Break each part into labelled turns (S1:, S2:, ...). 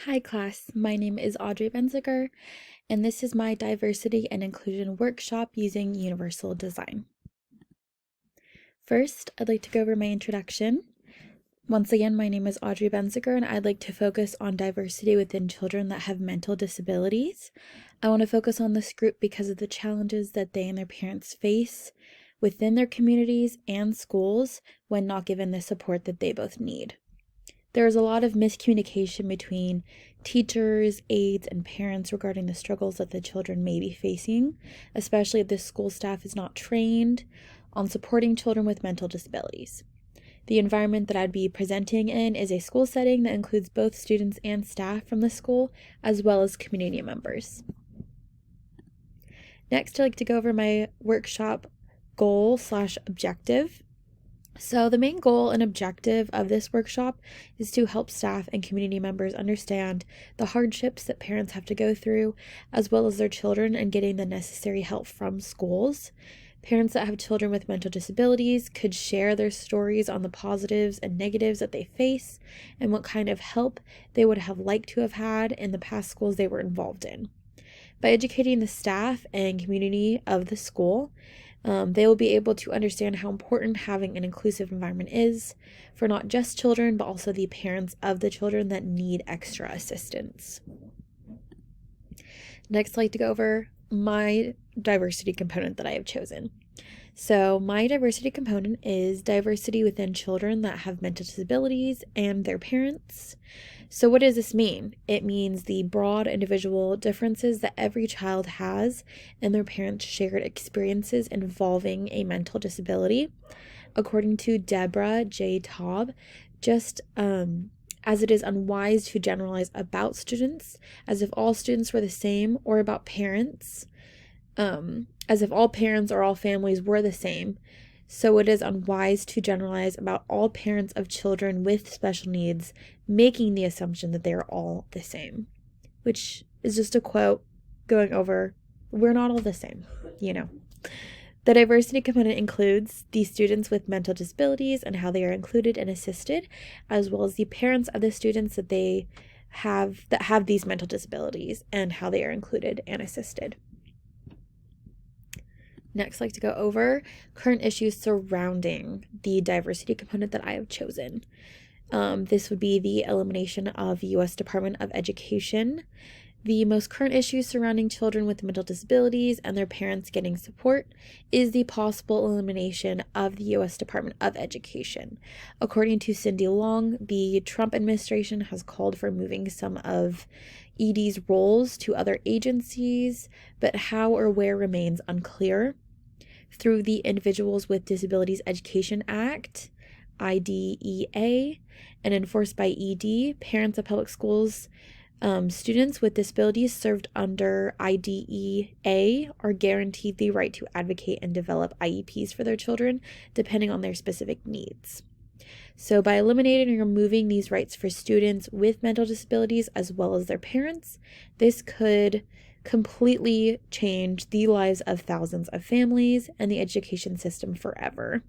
S1: Hi class, my name is Audrey Baenziger, and this is my diversity and inclusion workshop using universal design. First, I'd like to go over my introduction. Once again, my name is Audrey Baenziger, and I'd like to focus on diversity within children that have mental disabilities. I want to focus on this group because of the challenges that they and their parents face within their communities and schools when not given the support that they both need. There's a lot of miscommunication between teachers, aides, and parents regarding the struggles that the children may be facing, especially if the school staff is not trained on supporting children with mental disabilities. The environment that I'd be presenting in is a school setting that includes both students and staff from the school, as well as community members. Next, I'd like to go over my workshop goal/objective. So the main goal and objective of this workshop is to help staff and community members understand the hardships that parents have to go through, as well as their children, and getting the necessary help from schools. Parents that have children with mental disabilities could share their stories on the positives and negatives that they face and what kind of help they would have liked to have had in the past schools they were involved in. By educating the staff and community of the school, they will be able to understand how important having an inclusive environment is for not just children, but also the parents of the children that need extra assistance. Next, I'd like to go over my diversity component that I have chosen. So my diversity component is diversity within children that have mental disabilities and their parents. So what does this mean? It means the broad individual differences that every child has and their parents' shared experiences involving a mental disability. According to Deborah J. Taub, just as it is unwise to generalize about students as if all students were the same, or about parents as if all parents or all families were the same, so it is unwise to generalize about all parents of children with special needs, making the assumption that they are all the same, which is just a quote going over, we're not all the same, The diversity component includes the students with mental disabilities and how they are included and assisted, as well as the parents of the students that have these mental disabilities and how they are included and assisted. Next, I'd like to go over current issues surrounding the diversity component that I have chosen. This would be the elimination of U.S. Department of Education. The most current issues surrounding children with mental disabilities and their parents getting support is the possible elimination of the U.S. Department of Education. According to Cindy Long, the Trump administration has called for moving some of ED's roles to other agencies, but how or where remains unclear. Through the Individuals with Disabilities Education Act, IDEA, and enforced by ED, parents of public schools students with disabilities served under IDEA are guaranteed the right to advocate and develop IEPs for their children, depending on their specific needs. So by eliminating and removing these rights for students with mental disabilities as well as their parents, this could completely change the lives of thousands of families and the education system forever.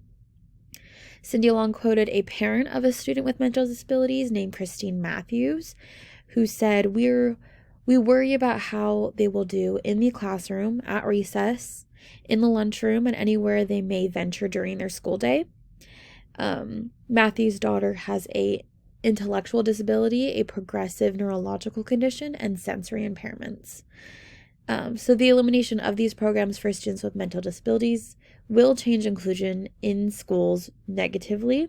S1: Cindy Long quoted a parent of a student with mental disabilities named Christine Matthews, who said, We worry about how they will do in the classroom, at recess, in the lunchroom, and anywhere they may venture during their school day. Matthews' daughter has a intellectual disability, a progressive neurological condition, and sensory impairments. So the elimination of these programs for students with mental disabilities will change inclusion in schools negatively.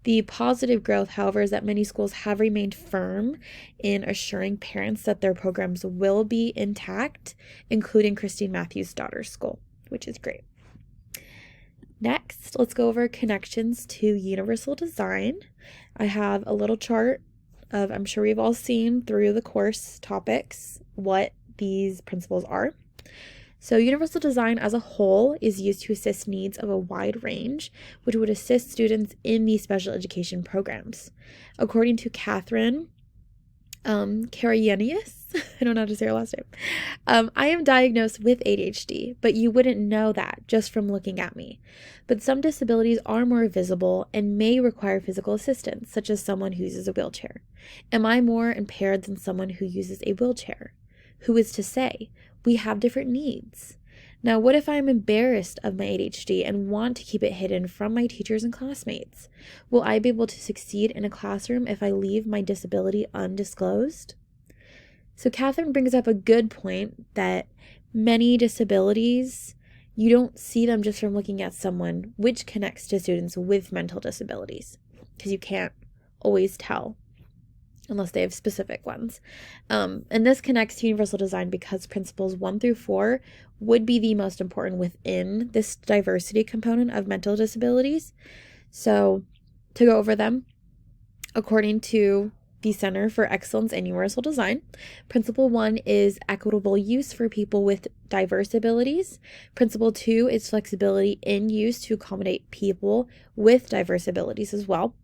S1: The positive growth, however, is that many schools have remained firm in assuring parents that their programs will be intact, including Christine Matthews' daughter's school, which is great. Next, let's go over connections to universal design. I have a little chart of, I'm sure we've all seen through the course topics, what these principles are. So universal design as a whole is used to assist needs of a wide range, which would assist students in these special education programs. According to Catherine Karayianius, I don't know how to say her last name. I am diagnosed with ADHD, but you wouldn't know that just from looking at me. But some disabilities are more visible and may require physical assistance, such as someone who uses a wheelchair. Am I more impaired than someone who uses a wheelchair? Who is to say? We have different needs. Now, what if I'm embarrassed of my ADHD and want to keep it hidden from my teachers and classmates? Will I be able to succeed in a classroom if I leave my disability undisclosed? So Catherine brings up a good point that many disabilities, you don't see them just from looking at someone, which connects to students with mental disabilities, because you can't always tell unless they have specific ones. And this connects to universal design because principles 1 through 4 would be the most important within this diversity component of mental disabilities. So to go over them, according to the Center for Excellence in Universal Design, Principle 1 is equitable use for people with diverse abilities. Principle 2 is flexibility in use to accommodate people with diverse abilities as well.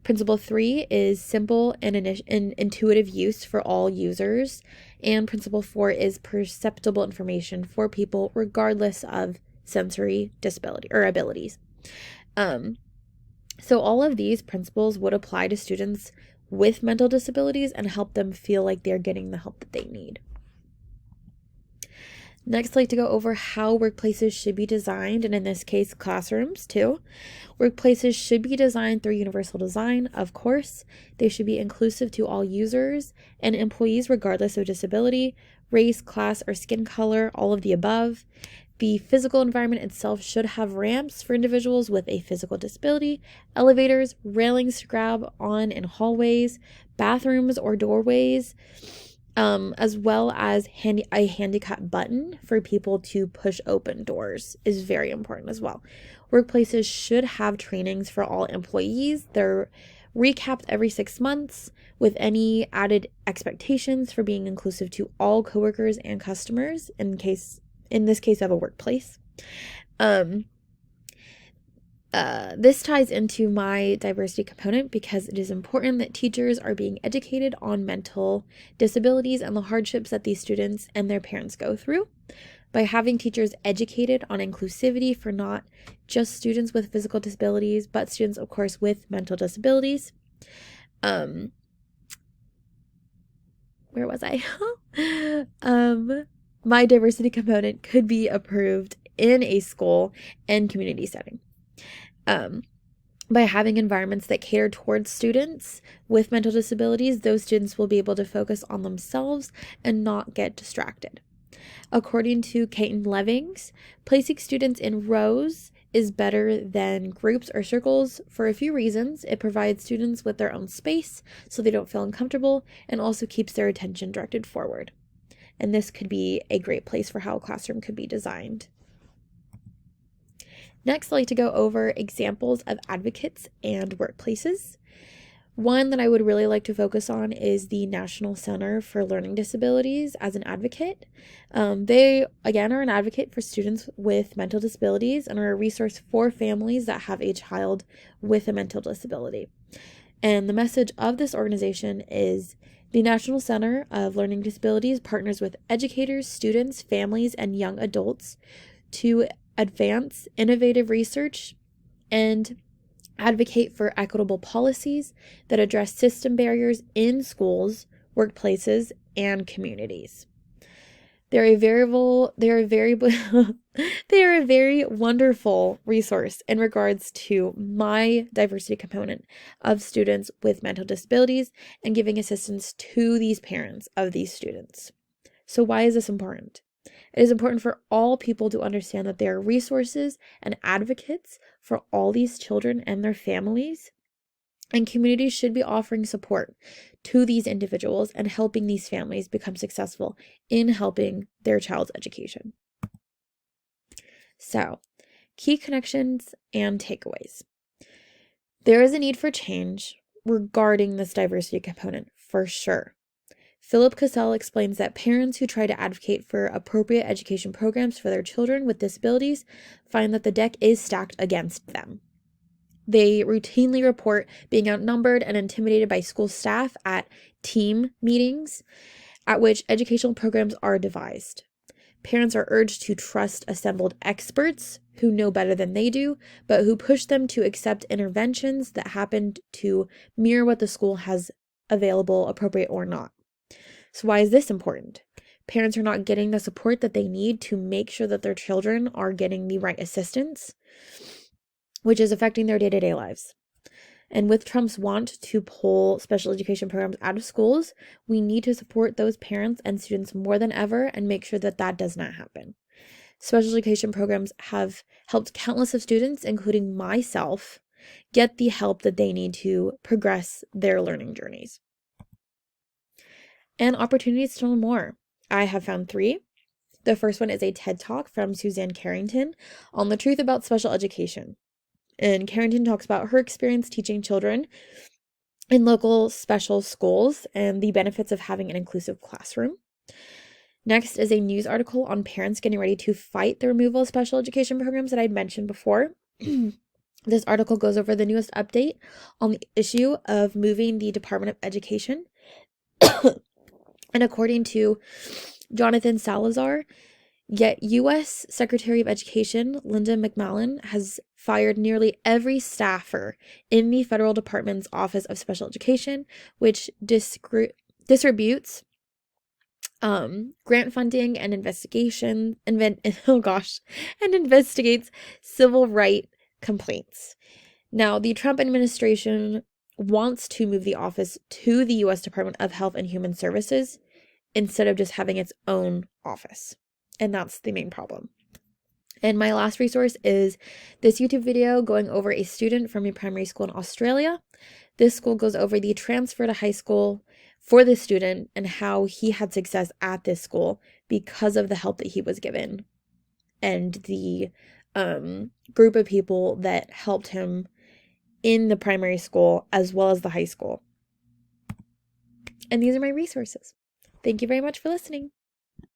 S1: Principle 3 is simple and intuitive use for all users. And Principle 4 is perceptible information for people regardless of sensory disability or abilities. So all of these principles would apply to students with mental disabilities and help them feel like they're getting the help that they need. Next, I'd like to go over how workplaces should be designed, and in this case, classrooms too. Workplaces should be designed through universal design, of course. They should be inclusive to all users and employees regardless of disability, race, class, or skin color, all of the above. The physical environment itself should have ramps for individuals with a physical disability, elevators, railings to grab on in hallways, bathrooms or doorways, as well as a handicap button for people to push open doors is very important as well. Workplaces should have trainings for all employees. They're recapped every 6 months with any added expectations for being inclusive to all coworkers and customers in this case of a workplace. This ties into my diversity component because it is important that teachers are being educated on mental disabilities and the hardships that these students and their parents go through. By having teachers educated on inclusivity for not just students with physical disabilities, but students, of course, with mental disabilities. Where was I? My diversity component could be approved in a school and community setting. By having environments that cater towards students with mental disabilities, those students will be able to focus on themselves and not get distracted. According to Caton Levings, placing students in rows is better than groups or circles for a few reasons. It provides students with their own space so they don't feel uncomfortable and also keeps their attention directed forward. And this could be a great place for how a classroom could be designed. Next, I'd like to go over examples of advocates and workplaces. One that I would really like to focus on is the National Center for Learning Disabilities as an advocate. They, again, are an advocate for students with mental disabilities and are a resource for families that have a child with a mental disability. And the message of this organization is the National Center of Learning Disabilities partners with educators, students, families, and young adults to advance innovative research and advocate for equitable policies that address system barriers in schools, workplaces, and communities. They are a very wonderful resource in regards to my diversity component of students with mental disabilities and giving assistance to these parents of these students. So why is this important? It is important for all people to understand that they are resources and advocates for all these children and their families, and communities should be offering support to these individuals and helping these families become successful in helping their child's education. So, key connections and takeaways. There is a need for change regarding this diversity component for sure. Philip Cassell explains that parents who try to advocate for appropriate education programs for their children with disabilities find that the deck is stacked against them. They routinely report being outnumbered and intimidated by school staff at team meetings. at which educational programs are devised. Parents are urged to trust assembled experts who know better than they do, but who push them to accept interventions that happen to mirror what the school has available, appropriate or not. So why is this important? Parents are not getting the support that they need to make sure that their children are getting the right assistance, which is affecting their day-to-day lives. And with Trump's want to pull special education programs out of schools, we need to support those parents and students more than ever and make sure that that does not happen. Special education programs have helped countless of students, including myself, get the help that they need to progress their learning journeys. And opportunities to learn more. I have found 3. The first one is a TED Talk from Suzanne Carrington on the truth about special education. And Carrington talks about her experience teaching children in local special schools and the benefits of having an inclusive classroom. Next is a news article on parents getting ready to fight the removal of special education programs that I mentioned before. This article goes over the newest update on the issue of moving the Department of Education. And according to Jonathan Salazar, yet U.S. Secretary of Education Linda McMillan has fired nearly every staffer in the federal department's Office of Special Education, which distributes grant funding and and investigates civil rights complaints. Now, the Trump administration wants to move the office to the U.S. Department of Health and Human Services instead of just having its own office. And that's the main problem. And my last resource is this YouTube video going over a student from a primary school in Australia. This school goes over the transfer to high school for the student and how he had success at this school because of the help that he was given and the group of people that helped him in the primary school as well as the high school. And these are my resources. Thank you very much for listening.